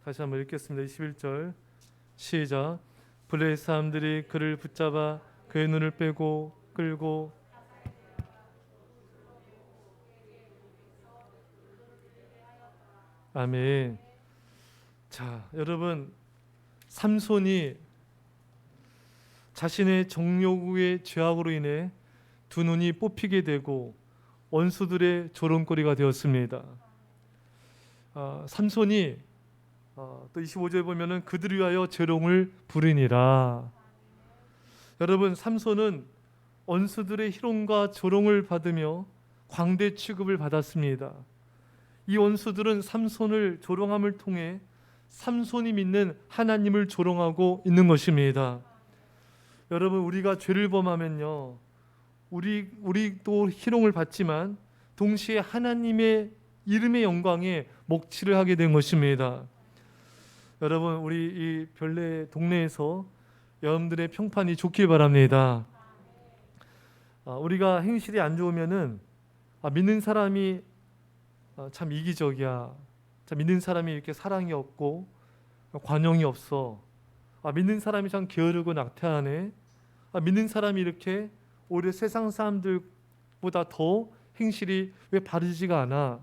다시 한번 읽겠습니다. 21절 시작. 블레셋 사람들이 그를 붙잡아 그의 눈을 빼고 끌고 아멘. 자, 여러분, 삼손이 자신의 정욕의 죄악으로 인해 두 눈이 뽑히게 되고 원수들의 조롱거리가 되었습니다. 삼손이 또 25절에 보면은 그들을 위하여 재롱을 부르니라. 여러분, 삼손은 원수들의 희롱과 조롱을 받으며 광대 취급을 받았습니다. 이 원수들은 삼손을 조롱함을 통해 삼손이 믿는 하나님을 조롱하고 있는 것입니다. 여러분, 우리가 죄를 범하면요, 우리도 희롱을 받지만 동시에 하나님의 이름의 영광에 먹칠을 하게 된 것입니다. 여러분, 우리 이 별내 동네에서 여러분들의 평판이 좋길 바랍니다. 우리가 행실이 안 좋으면은 믿는 사람이 참 이기적이야. 참 믿는 사람이 이렇게 사랑이 없고 관용이 없어. 믿는 사람이 참 게으르고 낙태하네. 믿는 사람이 이렇게 오히려 세상 사람들보다 더 행실이 왜 바르지가 않아.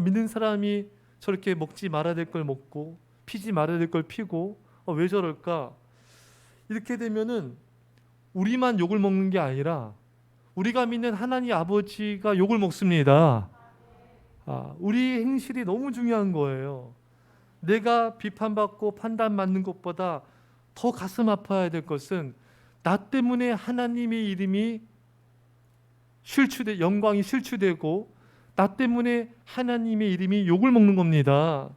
믿는 사람이 저렇게 먹지 말아야 될 걸 먹고 피지 말아야 될 걸 피고 왜 저럴까? 이렇게 되면은 우리만 욕을 먹는 게 아니라 우리가 믿는 하나님 아버지가 욕을 먹습니다. 우리 행실이 너무 중요한 거예요. 내가 비판받고 판단받는 것보다 더 가슴 아파야 될 것은 나 때문에 하나님의 이름이 영광이 실추되고 나 때문에 하나님의 이름이 욕을 먹는 겁니다.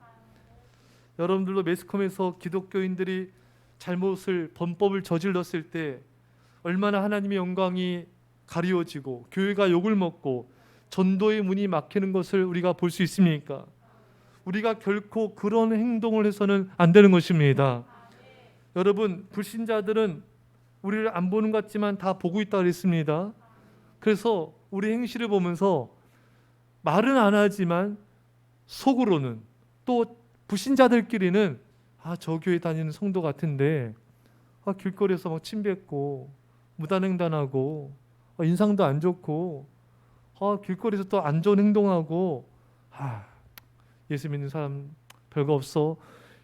여러분들도 매스컴에서 기독교인들이 범법을 저질렀을 때 얼마나 하나님의 영광이 가리워지고 교회가 욕을 먹고 전도의 문이 막히는 것을 우리가 볼 수 있습니까? 우리가 결코 그런 행동을 해서는 안 되는 것입니다. 여러분, 불신자들은 우리를 안 보는 것 같지만 다 보고 있다고 그랬습니다. 그래서 우리 행실을 보면서 말은 안 하지만 속으로는 또 불신자들끼리는 저 교회 다니는 성도 같은데 길거리에서 막 침뱉고 무단횡단하고 인상도 안 좋고 길거리에서 또 안 좋은 행동하고 예수 믿는 사람 별거 없어.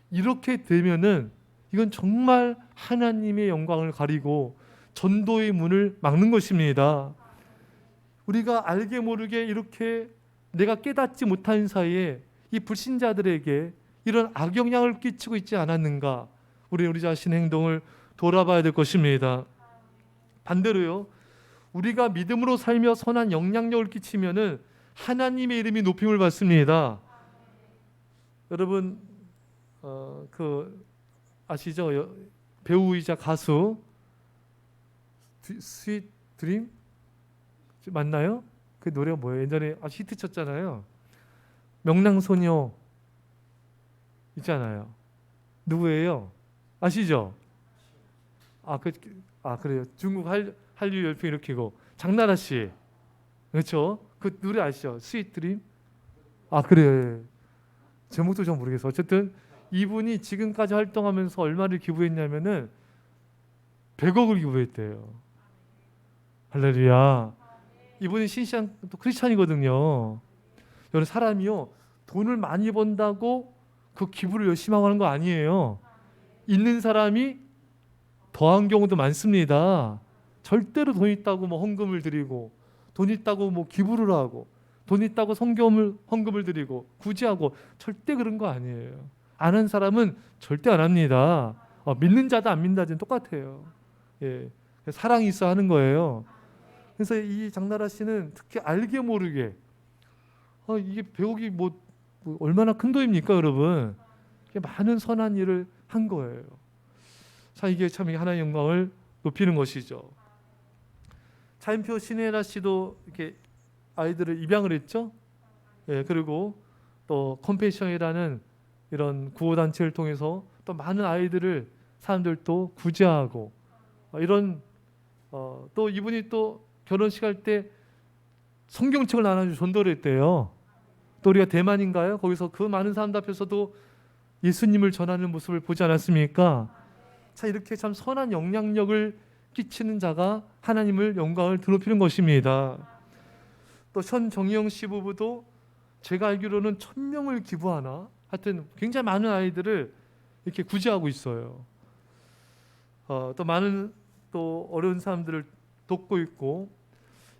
이렇게 되면은 이건 정말 하나님의 영광을 가리고 전도의 문을 막는 것입니다. 우리가 알게 모르게 이렇게 내가 깨닫지 못한 사이에 이 불신자들에게 이런 악영향을 끼치고 있지 않았는가? 우리 자신의 행동을 돌아봐야 될 것입니다. 반대로요, 우리가 믿음으로 살며 선한 영향력을 끼치면은 하나님의 이름이 높임을 받습니다. 여러분, 아시죠? 배우이자 가수 스윗 드림 맞나요? 그 노래가 뭐예요? 옛날에 아주 히트 쳤잖아요. 명랑소녀 있잖아요. 누구예요? 아시죠? 그래요. 중국 한류 열풍 일으키고 장나라 씨, 그렇죠? 그 노래 아시죠? 스윗 드림. 그래요. 제목도 좀 모르겠어. 어쨌든 이분이 지금까지 활동하면서 얼마를 기부했냐면은 100억을 기부했대요. 할렐루야. 이분이 신시한 또 크리스찬이거든요. 여러분, 사람이요, 돈을 많이 번다고 그 기부를 열심히 하고 하는 거 아니에요. 있는 사람이 더한 경우도 많습니다. 절대로 돈 있다고 헌금을 드리고, 돈 있다고 기부를 하고, 돈 있다고 헌금을 드리고 구제하고 절대 그런 거 아니에요. 안 한 사람은 절대 안 합니다. 믿는 자다 안 믿는 자는 똑같아요. 사랑이 있어 하는 거예요. 그래서 이 장나라 씨는 특히 알게 모르게 이게 100억이 얼마나 큰 돈입니까, 여러분? 많은 선한 일을 한 거예요. 자, 이게 참 하나님의 영광을 높이는 것이죠. 차인표 신혜라 씨도 이렇게 아이들을 입양을 했죠. 그리고 또 컴패션이라는 이런 구호단체를 통해서 또 많은 아이들을 사람들도 구제하고 이런 또 이분이 또 결혼식 할 때 성경책을 나눠주고 전도를 했대요. 또 우리가 대만인가요? 거기서 그 많은 사람들 앞에서도 예수님을 전하는 모습을 보지 않았습니까? 자, 이렇게 참 선한 영향력을 끼치는 자가 하나님을 영광을 드높이는 것입니다. 또 현정영 씨 부부도 제가 알기로는 1,000명을 기부하나? 하여튼 굉장히 많은 아이들을 이렇게 구제하고 있어요. 또 많은 또 어려운 사람들을 돕고 있고,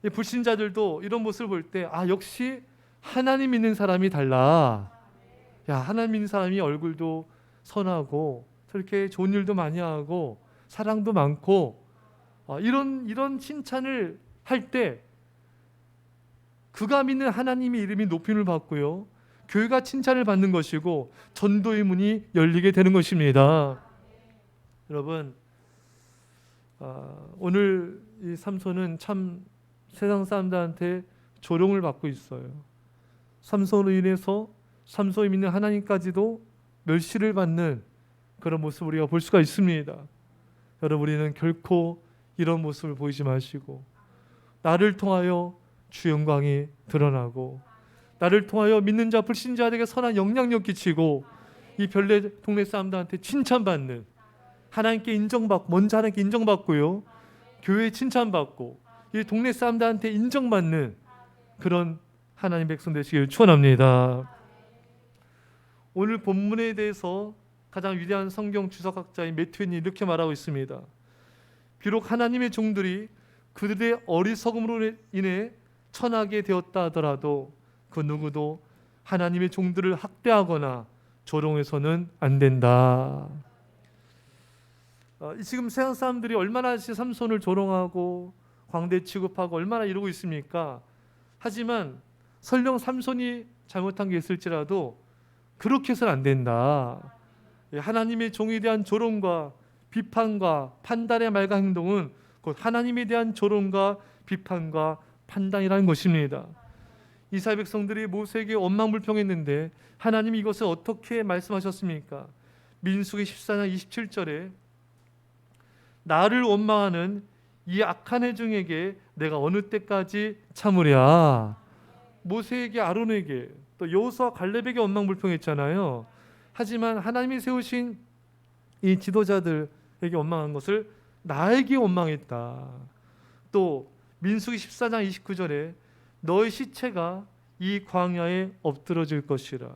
이 불신자들도 이런 모습을 볼 때 역시 하나님 믿는 사람이 달라. 야, 하나님 믿는 사람이 얼굴도 선하고 저렇게 좋은 일도 많이 하고 사랑도 많고, 이런 칭찬을 할 때 그가 믿는 하나님의 이름이 높임을 받고요, 교회가 칭찬을 받는 것이고 전도의 문이 열리게 되는 것입니다. 여러분, 오늘 이 삼손은 참 세상 사람들한테 조롱을 받고 있어요. 삼손으로 인해서 삼손이 믿는 하나님까지도 멸시를 받는 그런 모습을 우리가 볼 수가 있습니다. 여러분, 우리는 결코 이런 모습을 보이지 마시고 나를 통하여 주 영광이 드러나고 나를 통하여 믿는 자 불신자들에게 선한 영향력 끼치고 이 별내 동네 사람들한테 칭찬받는, 하나님께 인정받고, 먼저 하나님께 인정받고요, 교회에 칭찬받고 이 동네 사람들한테 인정받는 그런 하나님 백성 되시길 축원합니다. 오늘 본문에 대해서 가장 위대한 성경 주석학자인 매튜엔이 이렇게 말하고 있습니다. 비록 하나님의 종들이 그들의 어리석음으로 인해 천하게 되었다 하더라도 그 누구도 하나님의 종들을 학대하거나 조롱해서는 안 된다. 지금 세상 사람들이 얼마나 삼손을 조롱하고 광대 취급하고 얼마나 이러고 있습니까? 하지만 설령 삼손이 잘못한 게 있을지라도 그렇게 해서는 안 된다. 하나님의 종에 대한 조롱과 비판과 판단의 말과 행동은 곧 하나님에 대한 조롱과 비판과 판단이라는 것입니다. 이스라엘 백성들이 모세에게 원망불평했는데 하나님이 이것을 어떻게 말씀하셨습니까? 민수기 14장 27절에 나를 원망하는 이 악한 회중에게 내가 어느 때까지 참으랴. 모세에게, 아론에게, 또 여호수아 갈렙에게 원망불평했잖아요. 하지만 하나님이 세우신 이 지도자들에게 원망한 것을 나에게 원망했다. 또 민수기 14장 29절에 너의 시체가 이 광야에 엎드러질 것이라.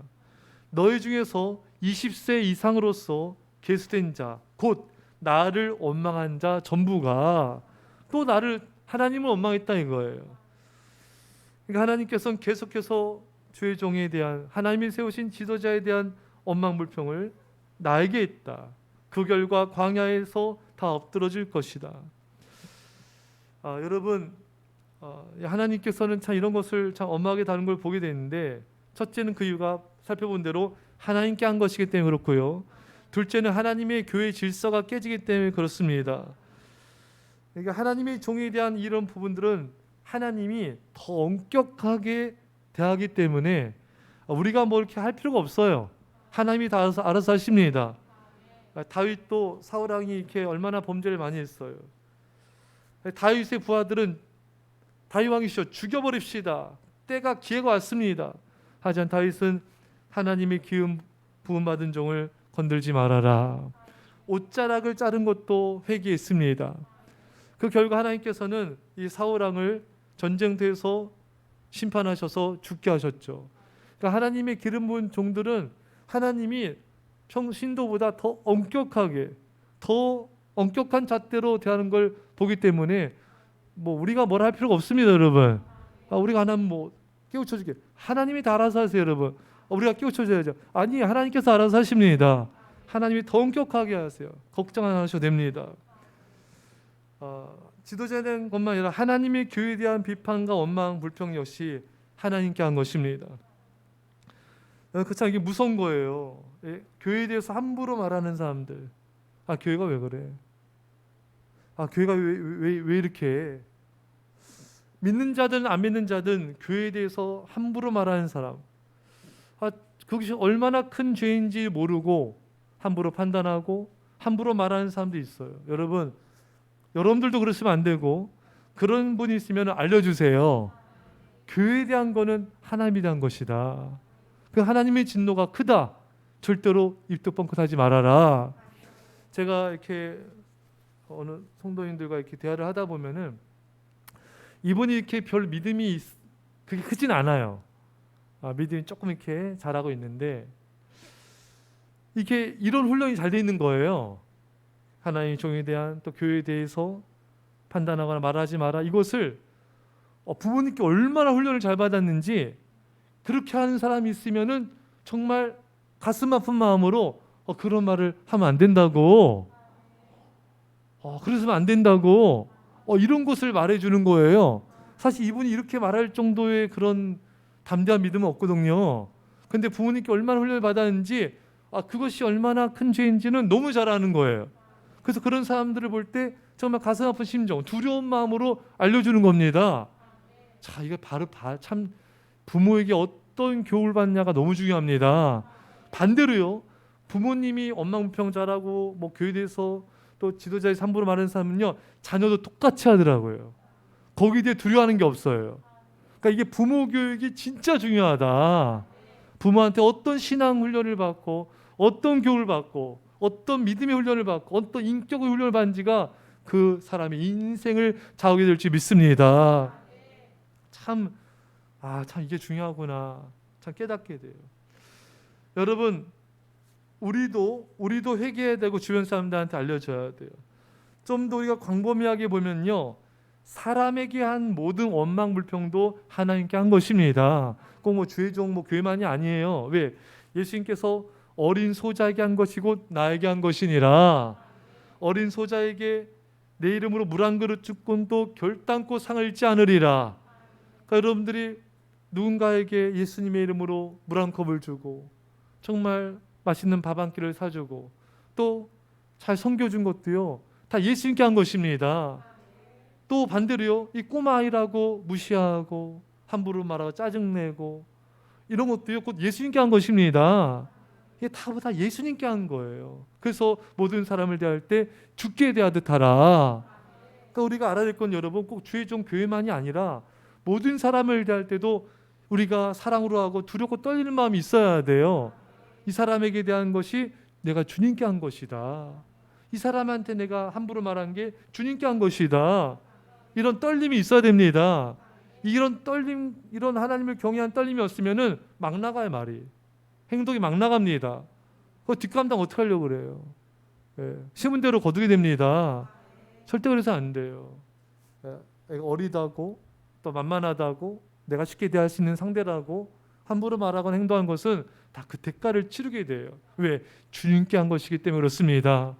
너희 중에서 20세 이상으로서 계수된 자, 곧 나를 원망한 자 전부가 또 나를, 하나님을 원망했다 이거예요. 그러니까 하나님께서는 계속해서 주의 종에 대한, 하나님이 세우신 지도자에 대한 원망불평을 나에게 했다. 그 결과 광야에서 다 엎드러질 것이다. 여러분, 하나님께서는 참 이런 것을 참 엄하게 다룬 걸 보게 되는데, 첫째는 그 이유가 살펴본 대로 하나님께 한 것이기 때문에 그렇고요. 둘째는 하나님의 교회 질서가 깨지기 때문에 그렇습니다. 그러니까 하나님의 종에 대한 이런 부분들은 하나님이 더 엄격하게 대하기 때문에 우리가 뭐 이렇게 할 필요가 없어요. 하나님이 다 알아서 하십니다. 다윗도 사울 왕이 이렇게 얼마나 범죄를 많이 했어요. 다윗의 부하들은 다윗 왕이시여 죽여버립시다. 때가 기회가 왔습니다. 하지만 다윗은 하나님의 기름 부음받은 종을 건들지 말아라. 옷자락을 자른 것도 회개했습니다. 그 결과 하나님께서는 이 사울 왕을 전쟁터에서 심판하셔서 죽게 하셨죠. 그러니까 하나님의 기름 부은 종들은 하나님이 평신도보다 더 엄격하게, 더 엄격한 잣대로 대하는 걸 보기 때문에 뭐 우리가 뭘 할 필요가 없습니다, 여러분. 우리가 하나님 뭐 깨우쳐주게, 하나님이 다 알아서 하세요, 여러분. 우리가 깨우쳐줘야죠. 아니, 하나님께서 알아서 하십니다. 하나님이 더 엄격하게 하세요. 걱정 안 하셔도 됩니다. 지도자에 대한 것만 아니라 하나님의 교회에 대한 비판과 원망, 불평 역시 하나님께 한 것입니다. 참 이게 무서운 거예요. 교회에 대해서 함부로 말하는 사람들. 교회가 왜 그래? 교회가 왜 이렇게 해? 믿는 자든 안 믿는 자든 교회에 대해서 함부로 말하는 사람, 그것이 얼마나 큰 죄인지 모르고 함부로 판단하고 함부로 말하는 사람도 있어요. 여러분들도 그러시면 안 되고, 그런 분이 있으면 알려주세요. 교회에 대한 거는 하나님에 대한 것이다. 그 하나님의 진노가 크다. 절대로 입도 뻥끗하지 말아라. 제가 이렇게 어느 성도님들과 이렇게 대화를 하다 보면은 이분이 이렇게 별 믿음이 그게 크진 않아요. 믿음이 조금 이렇게 잘하고 있는데 이게 이런 훈련이 잘 돼 있는 거예요. 하나님의 종에 대한 또 교회에 대해서 판단하거나 말하지 마라. 이것을 부모님께 얼마나 훈련을 잘 받았는지 그렇게 하는 사람이 있으면은 정말 가슴 아픈 마음으로 그런 말을 하면 안 된다고, 그래서는 안 된다고, 이런 것을 말해주는 거예요. 사실 이분이 이렇게 말할 정도의 그런 담대한 믿음은 없거든요. 근데 부모님께 얼마나 훈련을 받았는지 그것이 얼마나 큰 죄인지는 너무 잘 아는 거예요. 그래서 그런 사람들을 볼 때 정말 가슴 아픈 심정, 두려운 마음으로 알려주는 겁니다. 자, 이게 바로 참 부모에게 어떤 교육을 받냐가 너무 중요합니다. 반대로요, 부모님이 엉망부평자라고 뭐 교회에 대해서 또 지도자의 함부로 말하는 사람은요, 자녀도 똑같이 하더라고요. 거기에 대해 두려워하는 게 없어요. 그러니까 이게 부모 교육이 진짜 중요하다. 부모한테 어떤 신앙 훈련을 받고 어떤 교육을 받고 어떤 믿음의 훈련을 받고 어떤 인격의 훈련을 받는지가 그 사람의 인생을 좌우하게 될지 믿습니다. 참 이게 중요하구나. 참 깨닫게 돼요. 여러분, 우리도 회개해야 되고 주변 사람들한테 알려줘야 돼요. 좀 더 우리가 광범위하게 보면요, 사람에게 한 모든 원망 불평도 하나님께 한 것입니다. 꼭 뭐 주의종 교회만이 아니에요. 왜? 예수님께서 어린 소자에게 한 것이고 나에게 한 것이니라. 어린 소자에게 내 이름으로 물 한 그릇 주권도 결단코 상을 잃지 않으리라. 그러니까 여러분들이 누군가에게 예수님의 이름으로 물 한 컵을 주고 정말 맛있는 밥 한 끼를 사주고 또 잘 섬겨준 것도요, 다 예수님께 한 것입니다. 또 반대로요, 이 꼬마 아이라고 무시하고 함부로 말하고 짜증내고 이런 것도요, 곧 예수님께 한 것입니다. 이게 다 예수님께 한 거예요. 그래서 모든 사람을 대할 때 주께 대하듯 하라. 그러니까 우리가 알아야 될 건 여러분, 꼭 주의 종 교회만이 아니라 모든 사람을 대할 때도 우리가 사랑으로 하고 두렵고 떨리는 마음이 있어야 돼요. 이 사람에게 대한 것이 내가 주님께 한 것이다. 이 사람한테 내가 함부로 말한 게 주님께 한 것이다. 이런 떨림이 있어야 됩니다. 이런 떨림, 이런 하나님을 경외한 떨림이 없으면은 막 나가요, 말이. 행동이 막 나갑니다. 그 뒷감당 어떻게 하려고 그래요? 심은 대로 거두게 됩니다. 절대 그래서 안 돼요. 어리다고 또 만만하다고 내가 쉽게 대할 수 있는 상대라고 함부로 말하거나 행동한 것은 다 그 대가를 치르게 돼요. 왜? 주님께 한 것이기 때문에 그렇습니다.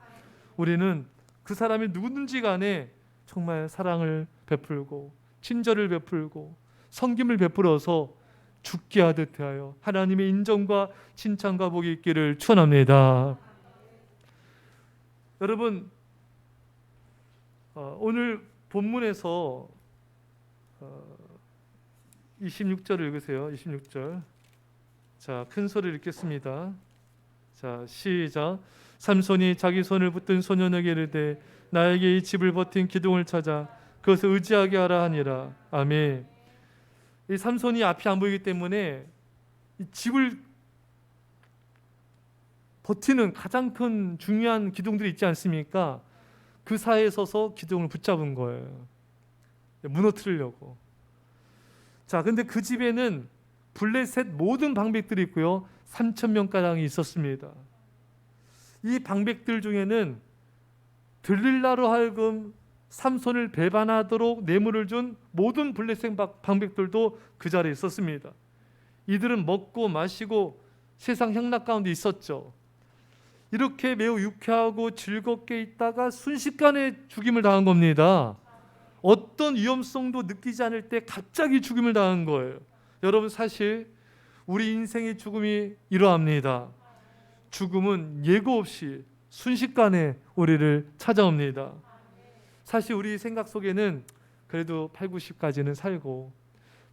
우리는 그 사람이 누구든지 간에 정말 사랑을 베풀고 친절을 베풀고 섬김을 베풀어서 죽게 하듯 대하여 하나님의 인정과 칭찬과 복이 있기를 축원합니다. 여러분, 오늘 본문에서 26절을 읽으세요. 26절. 자, 큰 소리를 읽겠습니다. 자, 시작. 삼손이 자기 손을 붙든 소년에게 이르되 나에게 이 집을 버틴 기둥을 찾아 그것을 의지하게 하라 하니라. 아멘. 이 삼손이 앞이 안 보이기 때문에 이 집을 버티는 가장 큰 중요한 기둥들이 있지 않습니까? 그 사이에 서서 기둥을 붙잡은 거예요. 무너뜨리려고. 자, 근데 그 집에는 블레셋 모든 방백들이 있고요, 3,000명가량이 있었습니다. 이 방백들 중에는 들릴라로 하여금 삼손을 배반하도록 뇌물을 준 모든 블레셋 방백들도 그 자리에 있었습니다. 이들은 먹고 마시고 세상 향락 가운데 있었죠. 이렇게 매우 유쾌하고 즐겁게 있다가 순식간에 죽임을 당한 겁니다. 어떤 위험성도 느끼지 않을 때 갑자기 죽임을 당한 거예요. 여러분, 사실 우리 인생의 죽음이 이러합니다. 죽음은 예고 없이 순식간에 우리를 찾아옵니다. 사실 우리 생각 속에는 그래도 8, 90까지는 살고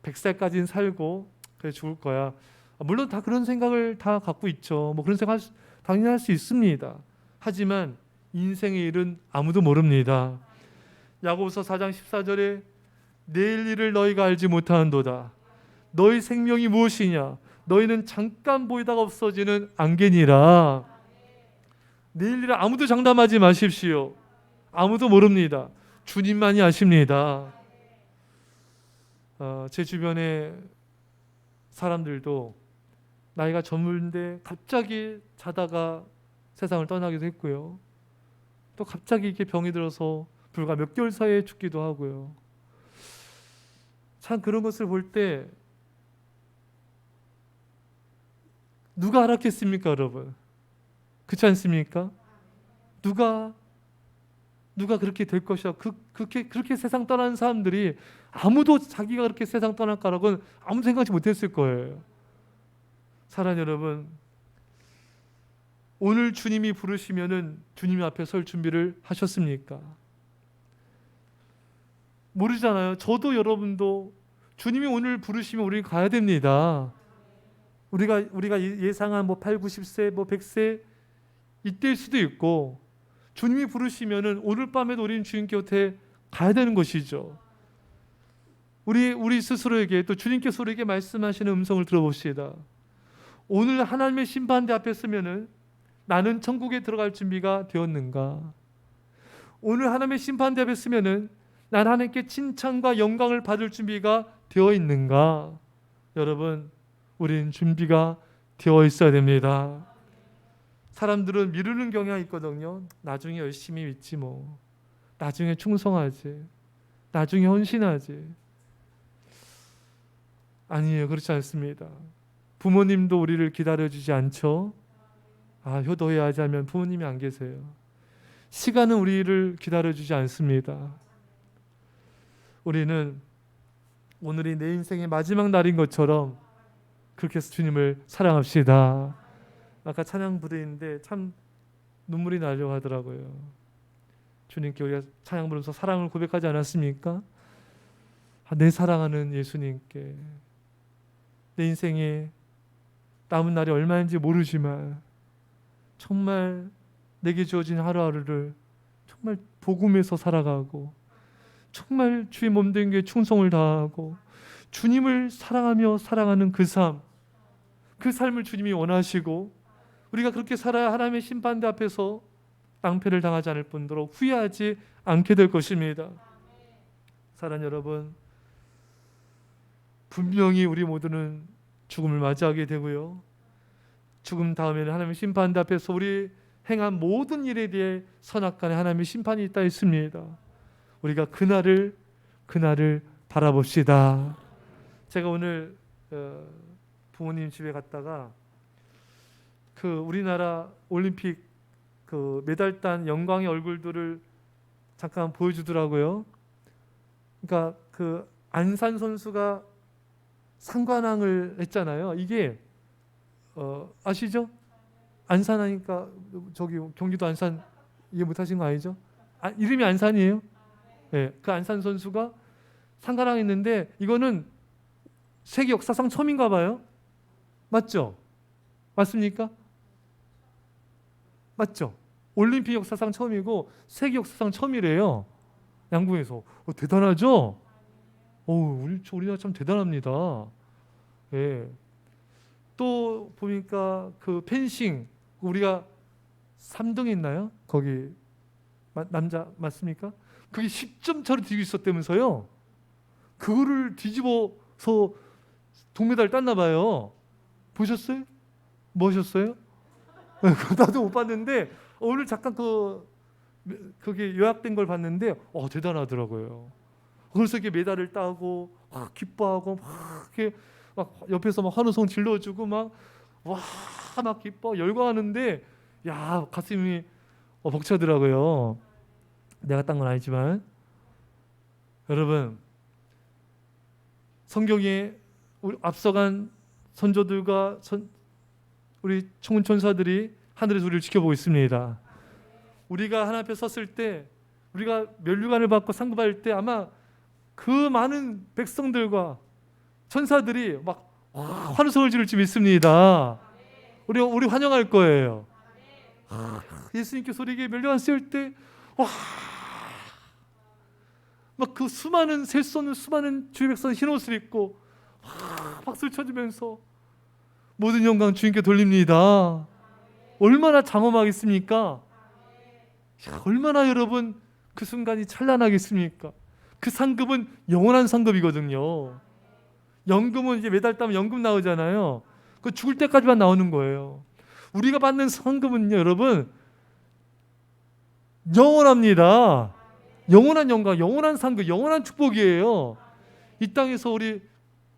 100살까지는 살고 그래 죽을 거야. 물론 다 그런 생각을 다 갖고 있죠. 그런 생각 당연히 할 수 있습니다. 하지만 인생의 일은 아무도 모릅니다. 야고보서 4장 14절에 내일 일을 너희가 알지 못하는도다. 너희 생명이 무엇이냐? 너희는 잠깐 보이다가 없어지는 안개니라. 내일 일을 아무도 장담하지 마십시오. 아무도 모릅니다. 주님만이 아십니다. 제 주변의 사람들도 나이가 젊은데 갑자기 자다가 세상을 떠나기도 했고요. 또 갑자기 이렇게 병이 들어서 불과 몇 개월 사이에 죽기도 하고요. 참 그런 것을 볼 때 누가 알았겠습니까, 여러분? 그렇지 않습니까? 누가 그렇게 될 것이야. 그렇게 세상 떠나는 사람들이 아무도 자기가 그렇게 세상 떠날 거라고는 아무 생각지 못했을 거예요. 사랑하는 여러분, 오늘 주님이 부르시면은 주님 앞에 설 준비를 하셨습니까? 모르잖아요. 저도 여러분도 주님이 오늘 부르시면 우리 가야 됩니다. 우리가 예상한 8, 90세, 100세 이때일 수도 있고, 주님이 부르시면은 오늘 밤에도 우리는 주님 곁에 가야 되는 것이죠. 우리 스스로에게, 또 주님께서 우리에게 말씀하시는 음성을 들어봅시다. 오늘 하나님의 심판대 앞에 서면은 나는 천국에 들어갈 준비가 되었는가? 오늘 하나님의 심판대 앞에 서면은 난 하나님께 칭찬과 영광을 받을 준비가 되어 있는가? 여러분, 우리는 준비가 되어 있어야 됩니다. 사람들은 미루는 경향이 있거든요. 나중에 열심히 믿지 뭐. 나중에 충성하지. 나중에 헌신하지. 아니에요. 그렇지 않습니다. 부모님도 우리를 기다려주지 않죠. 효도해야 하자면 부모님이 안 계세요. 시간은 우리를 기다려주지 않습니다. 우리는 오늘이 내 인생의 마지막 날인 것처럼 그렇게 해서 주님을 사랑합시다. 아까 찬양 부르는데 참 눈물이 나려고 하더라고요. 주님께 우리가 찬양 부르면서 사랑을 고백하지 않았습니까? 내 사랑하는 예수님께 내 인생에 남은 날이 얼마인지 모르지만 정말 내게 주어진 하루하루를 정말 복음에서 살아가고 정말 주의 몸된 게 충성을 다하고 주님을 사랑하며 살아가는 그 삶을 주님이 원하시고 우리가 그렇게 살아야 하나님의 심판대 앞에서 낭패를 당하지 않을 뿐더러 후회하지 않게 될 것입니다. 사랑하는 여러분, 분명히 우리 모두는 죽음을 맞이하게 되고요. 죽음 다음에는 하나님의 심판대 앞에서 우리 행한 모든 일에 대해 선악간에 하나님의 심판이 있다 했습니다. 우리가 그날을 바라봅시다. 제가 오늘 부모님 집에 갔다가 우리나라 올림픽 메달 딴 영광의 얼굴들을 잠깐 보여주더라고요. 그러니까 안산 선수가 상관왕을 했잖아요. 이게 아시죠? 안산 하니까 저기 경기도 안산 이해 못하신 거 아니죠? 이름이 안산이에요. 네, 그 안산 선수가 상관왕 했는데 이거는 세계 역사상 처음인가 봐요. 맞죠? 맞습니까? 맞죠? 올림픽 역사상 처음이고 세계 역사상 처음이래요. 양궁에서. 대단하죠? 우리나라 참 대단합니다. 예. 또 보니까 펜싱 우리가 3등 했나요? 거기 남자 맞습니까? 그게 10점 차로 뒤지고 있었다면서요. 그거를 뒤집어서 동메달 땄나 봐요. 보셨어요? 뭐 하셨어요? 나도 못 봤는데 오늘 잠깐 그게 요약된 걸 봤는데 대단하더라고요. 그래서 이렇게 메달을 따고 막 기뻐하고 막 이렇게 막 옆에서 막 환호성 질러주고 막 기뻐 열광하는데 가슴이 벅차더라고요. 내가 딴 건 아니지만 여러분, 성경에 앞서간 선조들과 우리 청운천사들이 하늘에서 우리를 지켜보고 있습니다. 우리가 하나님 앞에 섰을 때 우리가 면류관을 받고 상급받을 때 아마 그 많은 백성들과 천사들이 막 환호성을 지를 줄 믿습니다. 우리 환영할 거예요. 예수님께서 우리에게 면류관 씌울 때 막 그 셀 수 없는 수많은 주의 백성 흰 옷을 입고 박수를 쳐주면서 모든 영광 주님께 돌립니다. 얼마나 장엄하겠습니까? 얼마나 여러분 그 순간이 찬란하겠습니까? 그 상급은 영원한 상급이거든요. 연금은 이제 매달 따면 연금 나오잖아요. 그 죽을 때까지만 나오는 거예요. 우리가 받는 상급은요, 여러분, 영원합니다. 영원한 영광, 영원한 상급, 영원한 축복이에요. 이 땅에서 우리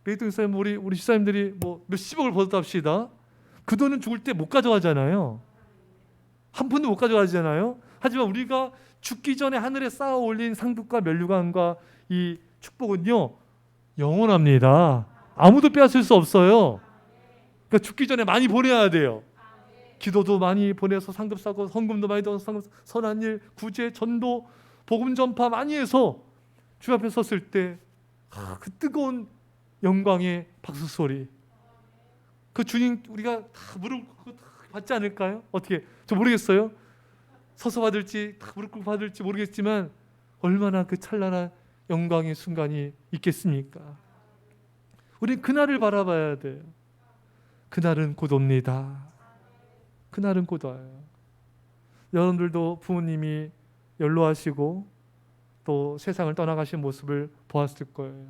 베이통 사님, 우리 시사님들이 뭐 몇십억을 벌었다 합시다. 그 돈은 죽을 때 못 가져가잖아요. 한 푼도 못 가져가잖아요. 하지만 우리가 죽기 전에 하늘에 쌓아 올린 상급과 면류관과 이 축복은요, 영원합니다. 아무도 빼앗을 수 없어요. 그러니까 죽기 전에 많이 보내야 돼요. 기도도 많이 보내서 상급 쌓고, 헌금도 많이 넣어서 상급, 선한 일, 구제, 전도, 복음 전파 많이 해서 주 앞에 섰을 때 그 뜨거운 영광의 박수 소리, 그 주님 우리가 다 무릎 꿇고 받지 않을까요? 어떻게? 저 모르겠어요. 서서 받을지 다 무릎 꿇고 받을지 모르겠지만 얼마나 그 찬란한 영광의 순간이 있겠습니까? 우린 그날을 바라봐야 돼요. 그날은 곧 옵니다. 그날은 곧 와요. 여러분들도 부모님이 연로하시고 또 세상을 떠나가신 모습을 보았을 거예요.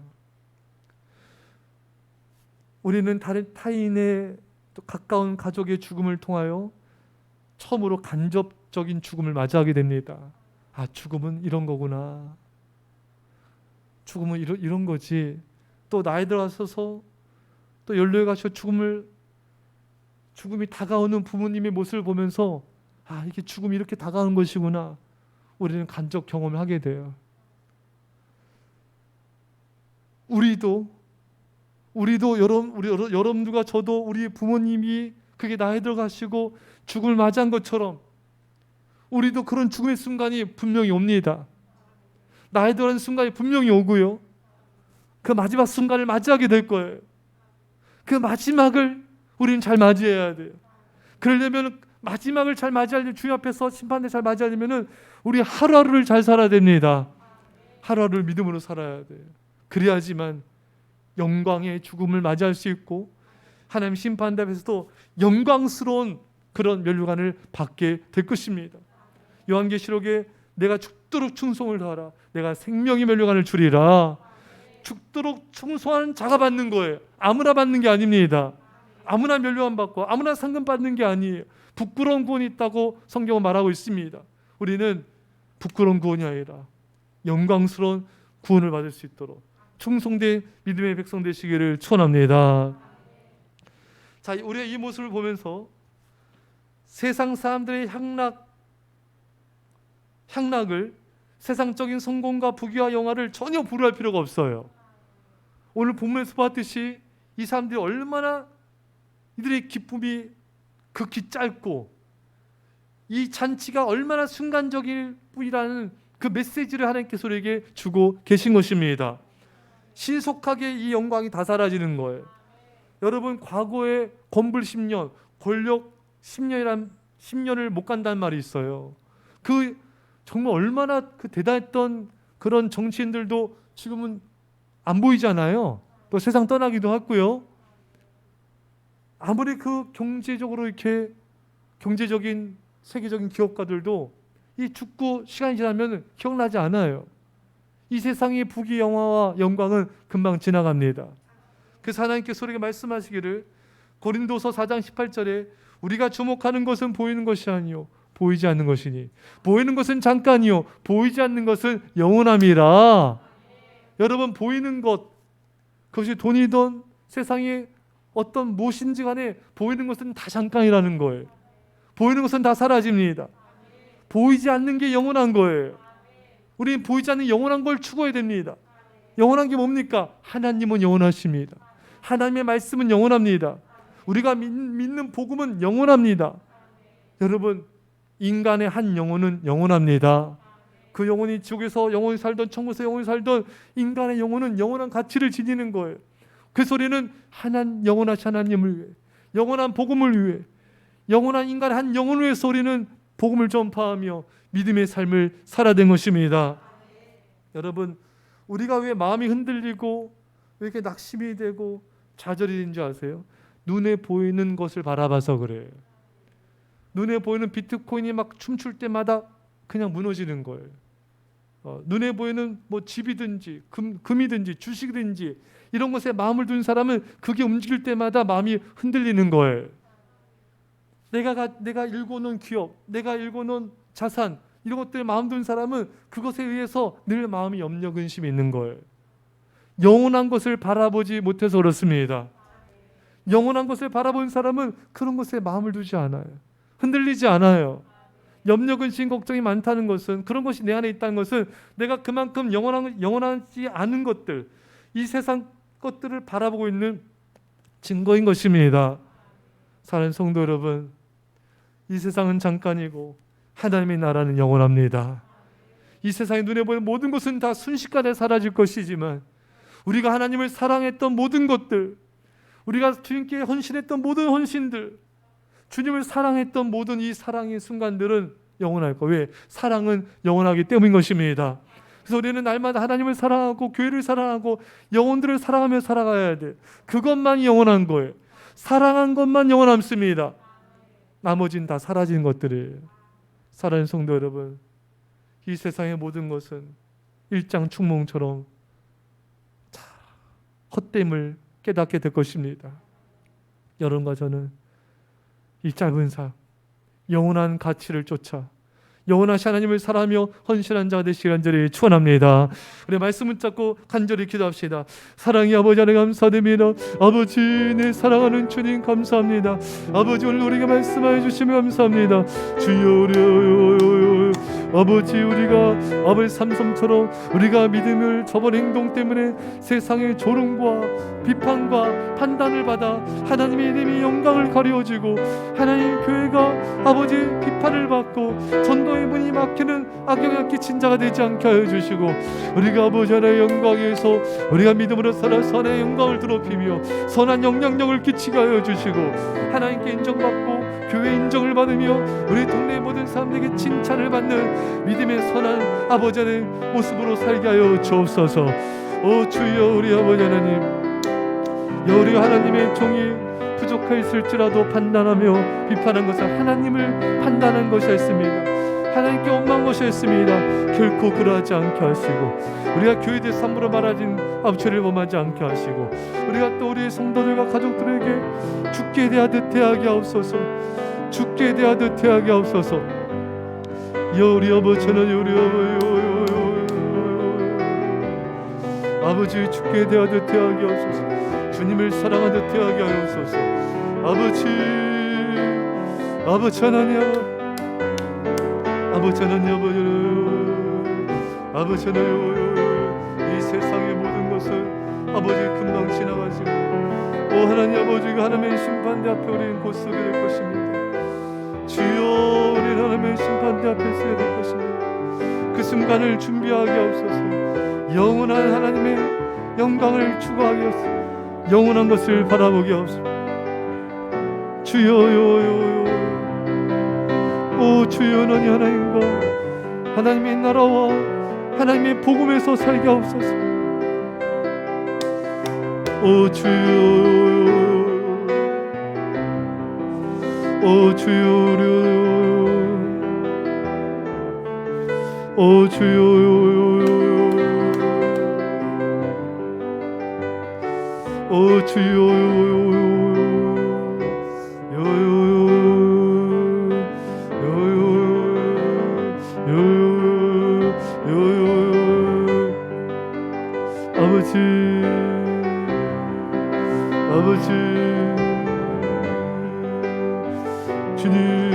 우리는 다른 타인의 또 가까운 가족의 죽음을 통하여 처음으로 간접적인 죽음을 맞이하게 됩니다. 아, 죽음은 이런 거구나. 죽음은 이런 거지. 또 나이 들어서서 또 연로에 가셔 죽음이 다가오는 부모님의 모습을 보면서 아, 이게 죽음이 이렇게 다가오는 것이구나. 우리는 간접 경험을 하게 돼요. 우리도 여러분들과 저도 우리 부모님이 그게 나이 들어가시고 죽음을 맞이한 것처럼 우리도 그런 죽음의 순간이 분명히 옵니다. 나이 들어가는 순간이 분명히 오고요. 그 마지막 순간을 맞이하게 될 거예요. 그 마지막을 우리는 잘 맞이해야 돼요. 그러려면 마지막을 잘 맞이하려면, 주님 앞에서 심판대 잘 맞이하려면 우리 하루하루를 잘 살아야 됩니다. 하루하루를 믿음으로 살아야 돼요. 그래야지만 영광의 죽음을 맞이할 수 있고 하나님 심판대 앞에서도 영광스러운 그런 면류관을 받게 될 것입니다. 요한계시록에 내가 죽도록 충성을 다하라, 내가 생명의 면류관을 주리라. 죽도록 충성하는 자가 받는 거예요. 아무나 받는 게 아닙니다. 아무나 면류관 받고 아무나 상금 받는 게 아니에요. 부끄러운 구원이 있다고 성경은 말하고 있습니다. 우리는 부끄러운 구원이 아니라 영광스러운 구원을 받을 수 있도록 충성된 믿음의 백성 되시기를 축원합니다. 자, 우리가 이 모습을 보면서 세상 사람들의 향락을 세상적인 성공과 부귀와 영화를 전혀 부러워할 필요가 없어요. 오늘 본문에서 봤듯이 이 사람들이 얼마나 이들의 기쁨이 극히 짧고 이 잔치가 얼마나 순간적일 뿐이라는 그 메시지를 하나님께서 우리에게 주고 계신 것입니다. 신속하게 이 영광이 다 사라지는 거예요. 여러분, 과거에 권불 10년, 권력 10년을 못 간다는 말이 있어요. 그 정말 얼마나 그 대단했던 그런 정치인들도 지금은 안 보이잖아요. 또 세상 떠나기도 했고요. 아무리 그 경제적으로 이렇게 경제적인 세계적인 기업가들도 이 죽고 시간이 지나면 기억나지 않아요. 이 세상의 부귀 영화와 영광은 금방 지나갑니다. 그래서 하나님께서 우리에게 말씀하시기를 고린도서 4장 18절에 우리가 주목하는 것은 보이는 것이 아니요 보이지 않는 것이니 보이는 것은 잠깐이요 보이지 않는 것은 영원함이라. 여러분, 보이는 것, 그것이 돈이든 세상에 어떤 무엇인지 간에 보이는 것은 다 잠깐이라는 거예요. 보이는 것은 다 사라집니다. 보이지 않는 게 영원한 거예요. 우리는 보이지 않는 영원한 걸 추구해야 됩니다. 영원한 게 뭡니까? 하나님은 영원하십니다. 하나님의 말씀은 영원합니다. 우리가 믿는 복음은 영원합니다. 여러분, 인간의 한 영혼은 영원합니다. 그 영혼이 지옥에서 영원히 살던 천국에서 영원히 살던 인간의 영혼은 영원한 가치를 지니는 거예요. 그래서 우리는 영원하신 하나님을 위해, 영원한 복음을 위해, 영원한 인간의 한 영혼을 위해서 우리는 복음을 전파하며 믿음의 삶을 살아야 된 것입니다. 여러분, 우리가 왜 마음이 흔들리고 왜 이렇게 낙심이 되고 좌절이 되는지 아세요? 눈에 보이는 것을 바라봐서 그래요. 눈에 보이는 비트코인이 막 춤출 때마다 그냥 무너지는 거예요. 눈에 보이는 뭐 집이든지 금이든지 주식이든지 이런 것에 마음을 둔 사람은 그게 움직일 때마다 마음이 흔들리는 거예요. 내가 일궈놓은 기업, 내가 일궈놓은 자산 이런 것들에 마음 둔 사람은 그것에 의해서 늘 마음이 염려 근심이 있는 거예요. 영원한 것을 바라보지 못해서 그렇습니다. 영원한 것을 바라본 사람은 그런 것에 마음을 두지 않아요. 흔들리지 않아요. 염려 근심 걱정이 많다는 것은, 그런 것이 내 안에 있다는 것은 내가 그만큼 영원하지 않은 것들, 이 세상 것들을 바라보고 있는 증거인 것입니다. 사랑하는 성도 여러분, 이 세상은 잠깐이고 하나님의 나라는 영원합니다. 이 세상에 눈에 보이는 모든 것은 다 순식간에 사라질 것이지만 우리가 하나님을 사랑했던 모든 것들, 우리가 주님께 헌신했던 모든 헌신들, 주님을 사랑했던 모든 이 사랑의 순간들은 영원할 거예요. 왜? 사랑은 영원하기 때문인 것입니다. 그래서 우리는 날마다 하나님을 사랑하고 교회를 사랑하고 영혼들을 사랑하며 살아가야 돼. 그것만이 영원한 거예요. 사랑한 것만 영원함습니다. 나머지는 다 사라진 것들이에요. 사랑하는 성도 여러분, 이 세상의 모든 것은 일장춘몽처럼 헛됨을 깨닫게 될 것입니다. 여러분과 저는 이 짧은 삶, 영원한 가치를 쫓아 영원하신 하나님을 사랑하며 헌신한 자가 되시길 간절히 축원합니다. 우리 말씀을 잡고 간절히 기도합시다. 사랑의 아버지 하나님 감사드립니다. 아버지, 내 사랑하는 주님 감사합니다. 아버지, 오늘 우리에게 말씀하여 주시면 감사합니다. 주여, 아버지, 우리가 아버지 삼손처럼 우리가 믿음을 저버린 행동 때문에 세상의 조롱과 비판과 판단을 받아 하나님의 이름이 영광을 가려지고 하나님 교회가 아버지 비판을 받고 전도의 문이 막히는 악영향 끼친 자가 되지 않게 하여 주시고, 우리가 아버지 하나님의 영광에서 우리가 믿음으로 살아 선의 영광을 드높이며 선한 영향력을 끼치게 하여 주시고, 하나님께 인정받고 교회 인정을 받으며 우리 동네 모든 사람들에게 칭찬을 받는 믿음의 선한 아버지 하나님 모습으로 살게 하여 주옵소서. 오 주여, 우리 아버지 하나님, 우리가 하나님의 종이 부족하였을지라도 판단하며 비판한 것은 하나님을 판단한 것이었습니다. 하나님께 원망한 것이었습니다. 결코 그러하지 않게 하시고, 우리가 교회에 함부로 말하진 앞처리를 범하지 않게 하시고, 우리가 또 우리의 성도들과 가족들에게 죽게 대하듯 대하게 하옵소서. 죽게 대하듯 대하게 하옵소서. 우리 아버지는 아버지, 죽게 대하듯 대하게 하옵소서. 주님을 사랑하듯 대하게 하옵소서. 아버지 하나님, 아버지 하나님, 이 세상의 모든 것은 아버지 금방 지나가지고 하나님 아버지가 하나님의 심판대 앞에 우리는 곧 서게 될 것입니다. 주여, 우리는 하나님의 심판대 앞에 서게 될 것입니다. 그 순간을 준비하게 하옵소서. 영원한 하나님의 영광을 추구하게 하옵소서. 영원한 것을 바라보게 하옵소서. 주여, 오 주여, 너희 하나님과 하나님의 나라와 하나님의 복음에서 살게 하옵소서. 오 주여, 오 주여, 오 주여, 오 주여, 아버지 주님,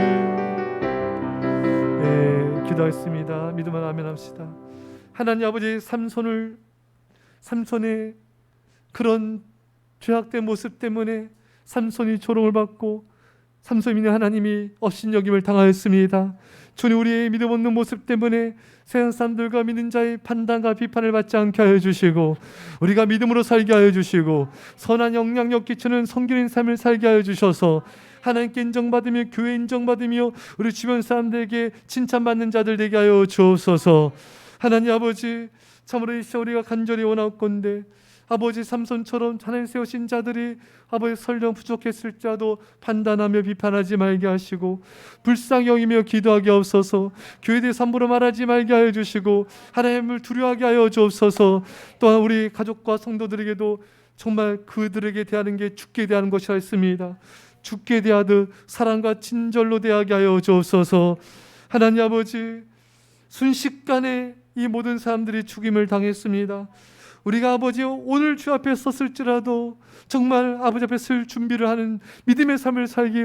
기도했습니다. 믿음만 아멘 합시다. 하나님 아버지, 삼손의 그런 죄악된 모습 때문에 삼손이 조롱을 받고 삼손이 하나님이 업신여김을 당하였습니다. 주님, 우리의 믿음 없는 모습 때문에 세상 사람들과 믿는 자의 판단과 비판을 받지 않게 하여 주시고, 우리가 믿음으로 살게 하여 주시고, 선한 영향력 끼치는 성결인 삶을 살게 하여 주셔서 하나님께 인정받으며 교회 인정받으며 우리 주변 사람들에게 칭찬받는 자들 되게 하여 주옵소서. 하나님 아버지, 참으로 이 시간 우리가 간절히 원하건대 아버지 삼손처럼 하나님 세우신 자들이 아버지 설령 부족했을지라도 판단하며 비판하지 말게 하시고 불쌍히 여기며 기도하게 하옵소서. 교회에 대해서 함부로 말하지 말게 하여 주시고 하나님을 두려워하게 하여 주옵소서. 또한 우리 가족과 성도들에게도 정말 그들에게 대하는 게 주께 대하는 것이라 했습니다. 주께 대하듯 사랑과 친절로 대하게 하여 주옵소서. 하나님 아버지, 순식간에 이 모든 사람들이 죽임을 당했습니다. 우리가 아버지 오늘 주 앞에 섰을지라도 정말 아버지 앞에 설 준비를 하는 믿음의 삶을 살기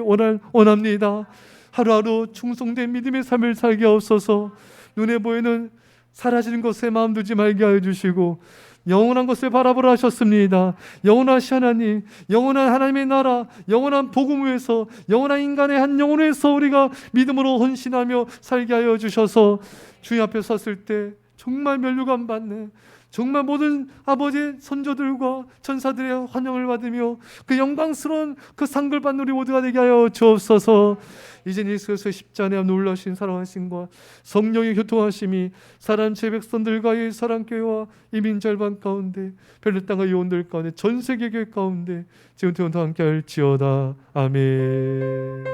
원합니다. 하루하루 충성된 믿음의 삶을 살게 하옵소서. 눈에 보이는 사라지는 것에 마음 두지 말게 하여 주시고 영원한 것을 바라보라 하셨습니다. 영원하신 하나님, 영원한 하나님의 나라, 영원한 복음 위에서, 영원한 인간의 한 영혼 위에서 우리가 믿음으로 헌신하며 살게 하여 주셔서 주님 앞에 섰을 때 정말 면류관 받는, 정말 모든 아버지 선조들과 천사들의 환영을 받으며 그 영광스러운 그 상을 받는 우리 모두가 되게 하여 주옵소서. 이제 예수께서 십자가에 놀라신 사랑하심과 성령의 교통하심이 사람 제 백성들과의 사랑교회와 이민 절반 가운데 별의 땅과 요원들 가운데 전 세계 교회 가운데 지금부터 함께 할지어다. 아멘.